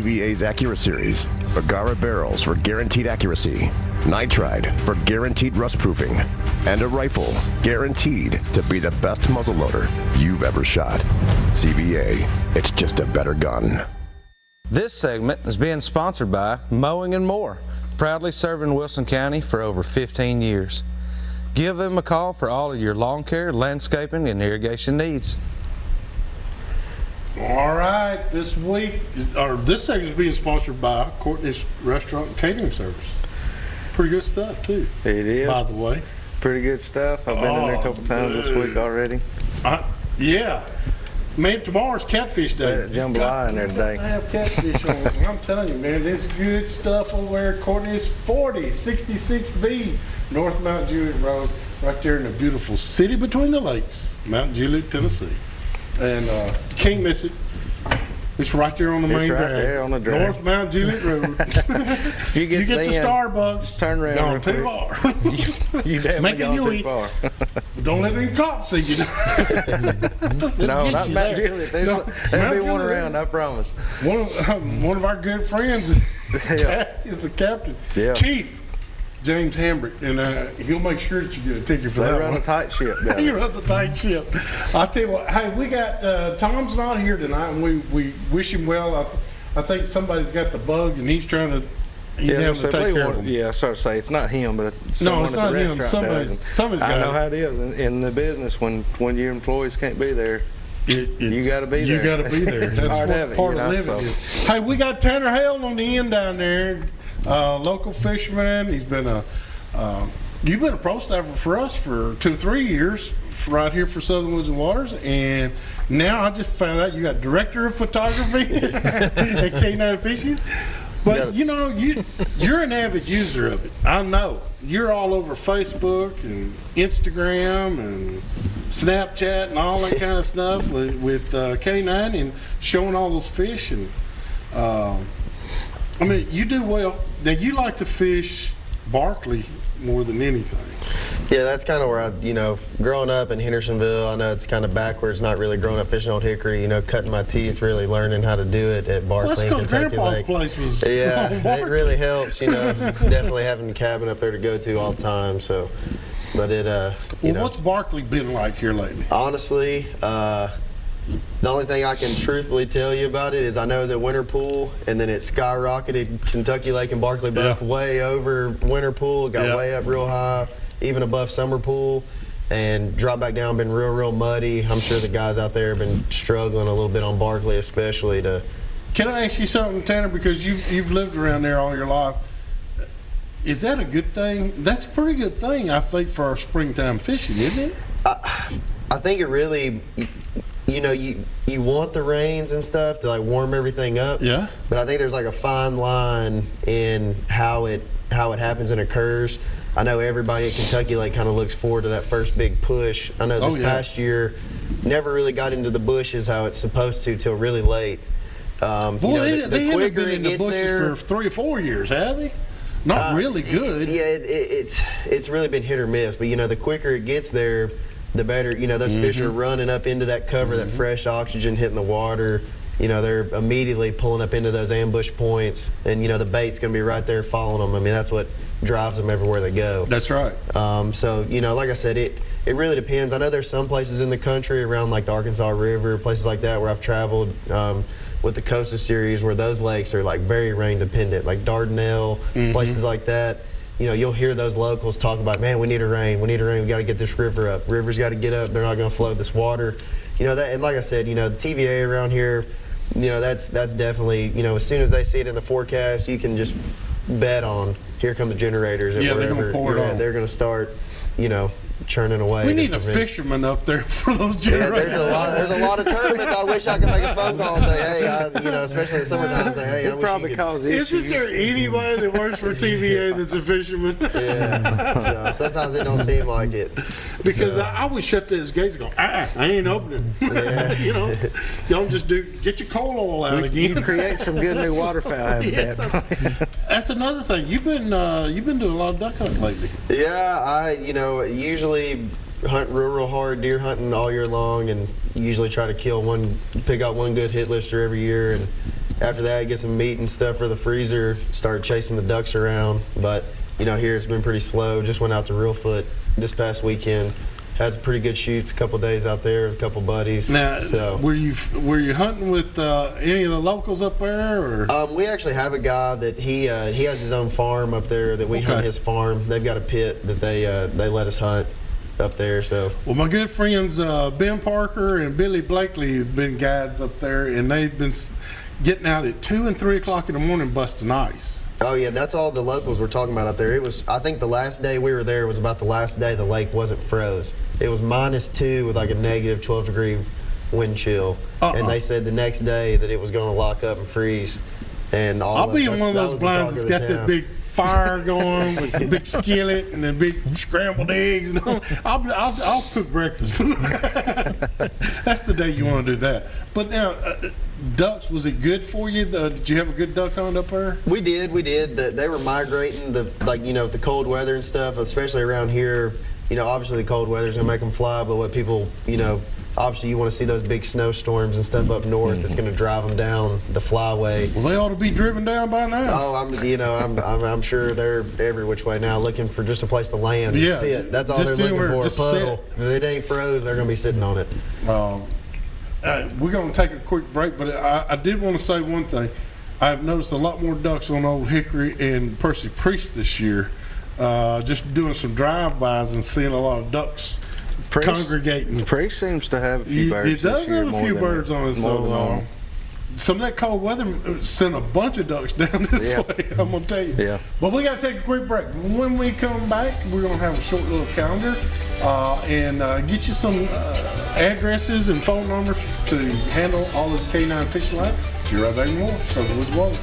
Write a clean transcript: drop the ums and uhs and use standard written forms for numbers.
CVA's Accura Series, Bagara barrels for guaranteed accuracy, nitride for guaranteed rust proofing, and a rifle guaranteed to be the best muzzleloader you've ever shot. CVA, it's just a better gun. This segment is being sponsored by Mowing and More, proudly serving Wilson County for over 15 years. Give them a call for all of your lawn care, landscaping, and irrigation needs. All right, this segment is being sponsored by Courtney's Restaurant and Catering Service. Pretty good stuff too. It is. By the way. Pretty good stuff. I've been in there a couple times this week already. Yeah. Man, tomorrow's catfish day. Jambalaya in there today. I have catfish on. I'm telling you, man, there's good stuff over there at Courtney's 4066B, North Mount Juliet Road, right there in the beautiful city between the lakes, Mount Juliet, Tennessee. And can't miss it. It's right there on the main drag. Right there on the drag. North Mount Juliet Road. If you get to Starbucks, turn around. Gone too far. You definitely gone too far. Don't let any cops see you. No, not Mount Juliet. There'll be one around, I promise. One of our good friends is the captain. Yeah. Chief James Hambrick, and he'll make sure that you get a ticket for that one. They run a tight ship down He there. runs a tight ship. I'll tell you what, hey, we got, Tom's not here tonight, and we wish him well. I think somebody's got the bug, and he's having to take care of him. Yeah, I started to say, it's not him, but someone it's at not the him. restaurant Somebody's got I know how it is in the business when your employees can't be there. You got to be there. You got to be there. That's part what of it, part of living is. Hey, we got Tanner Hale on the end down there, local fisherman. He's been you've been a pro staffer for us for 2-3 years, right here for Southern Woods and Waters, and now I just found out you got director of photography at K-9 Fishing. But you're an avid user of it. I know. You're all over Facebook and Instagram and Snapchat and all that kind of stuff with K-9 and showing all those fish. And I mean, you do well. Now, you like to fish Barkley more than anything. Yeah, that's kind of where I, growing up in Hendersonville, I know it's kind of backwards, not really growing up fishing Old Hickory, cutting my teeth, really learning how to do it at Barkley and Kentucky Lake. Place was yeah, it really helps, definitely having a cabin up there to go to all the time, so, but it, what's Barkley been like here lately? Honestly, the only thing I can truthfully tell you about it is I know that Winter Pool, and then it skyrocketed Kentucky Lake and Barkley both way over Winter Pool, got way up real high, even above Summer Pool, and dropped back down, been real muddy. I'm sure the guys out there have been struggling a little bit on Barkley especially to. Can I ask you something, Tanner, because you've lived around there all your life. Is that a good thing? That's a pretty good thing, I think, for our springtime fishing, isn't it? I think it really, you want the rains and stuff to warm everything up. Yeah. But I think there's a fine line in how it happens and occurs. I know everybody at Kentucky Lake kind of looks forward to that first big push. I know this past year never really got into the bushes how it's supposed to till really late. They haven't been in the bushes for 3 or 4 years, have they? Not really good. It's really been hit or miss. But the quicker it gets there, the better. Those fish are running up into that cover, that fresh oxygen hitting the water. They're immediately pulling up into those ambush points, and the bait's going to be right there following them. I mean, that's what drives them everywhere they go. That's right. So like I said, it really depends. I know there's some places in the country around the Arkansas River, places like that where I've traveled with the Costa series, where those lakes are very rain dependent, like Dardanelle, places like that. You'll hear those locals talk about, man, we need a rain, we got to get this river up. River's got to get up, they're not going to flow this water. That, and like I said, the TVA around here, that's definitely, as soon as they see it in the forecast, you can just bet on, here come the generators or wherever they're going to pour it on. They're going to start, churning away. We need a fisherman up there for those generators. Yeah, there's a lot of tournaments. I wish I could make a phone call and say, hey, especially in the summertime, say, hey, I wish probably you could. cause issues. Isn't there anybody that works for TVA that's a fisherman? Yeah. So sometimes it don't seem like it. Because I would shut those gates and go, I ain't opening. Yeah. Don't just get your coal oil out again. You can create some good new waterfowl habitat. That's another thing. You've been doing a lot of duck hunting lately. Yeah, I usually hunt real hard, deer hunting all year long, and usually try to pick out one good hit lister every year. And after that, get some meat and stuff for the freezer, start chasing the ducks around. But, you know, here it's been pretty slow. Just went out to Reelfoot this past weekend. Had some pretty good shoots, a couple days out there with a couple buddies. Now, so were you hunting with any of the locals up there? Or? we actually have a guy that he has his own farm up there that we hunt his farm. They've got a pit that they let us hunt up there. So Well, my good friends Ben Parker and Billy Blakely have been guides up there, and they've been getting out at 2 and 3 o'clock in the morning busting ice. oh yeah, that's all the locals were talking about up there. It was, I think the last day we were there was about the last day the lake wasn't froze. It was -2 with like a negative 12-degree wind chill, and they said the next day that it was going to lock up and freeze. And I'll be in one of those blinds that's got that big fire going with the big skillet and the big scrambled eggs. And all. I'll cook breakfast. That's the day you want to do that. But now, ducks, was it good for you? Did you have a good duck hunt up there? We did. They were migrating, the cold weather and stuff, especially around here. You know, obviously the cold weather's gonna make them fly, but what people, obviously you want to see those big snowstorms and stuff up north that's gonna drive them down the flyway. Well, they ought to be driven down by now. Oh, I'm sure they're every which way now, looking for just a place to land and sit. That's all they're looking for. A puddle. If it ain't froze, they're gonna be sitting on it. We're going to take a quick break, but I did want to say one thing. I've noticed a lot more ducks on Old Hickory and Percy Priest this year. Just doing some drive-bys and seeing a lot of ducks congregating. Priest seems to have a few birds. It does have a few birds on it. So some of that cold weather sent a bunch of ducks down this way, I'm going to tell you. Yeah. But we got to take a quick break. When we come back, we're going to have a short little calendar and get you some addresses and phone numbers to handle all this K-9 fishing life. You're right back more. So, Woods Wallace.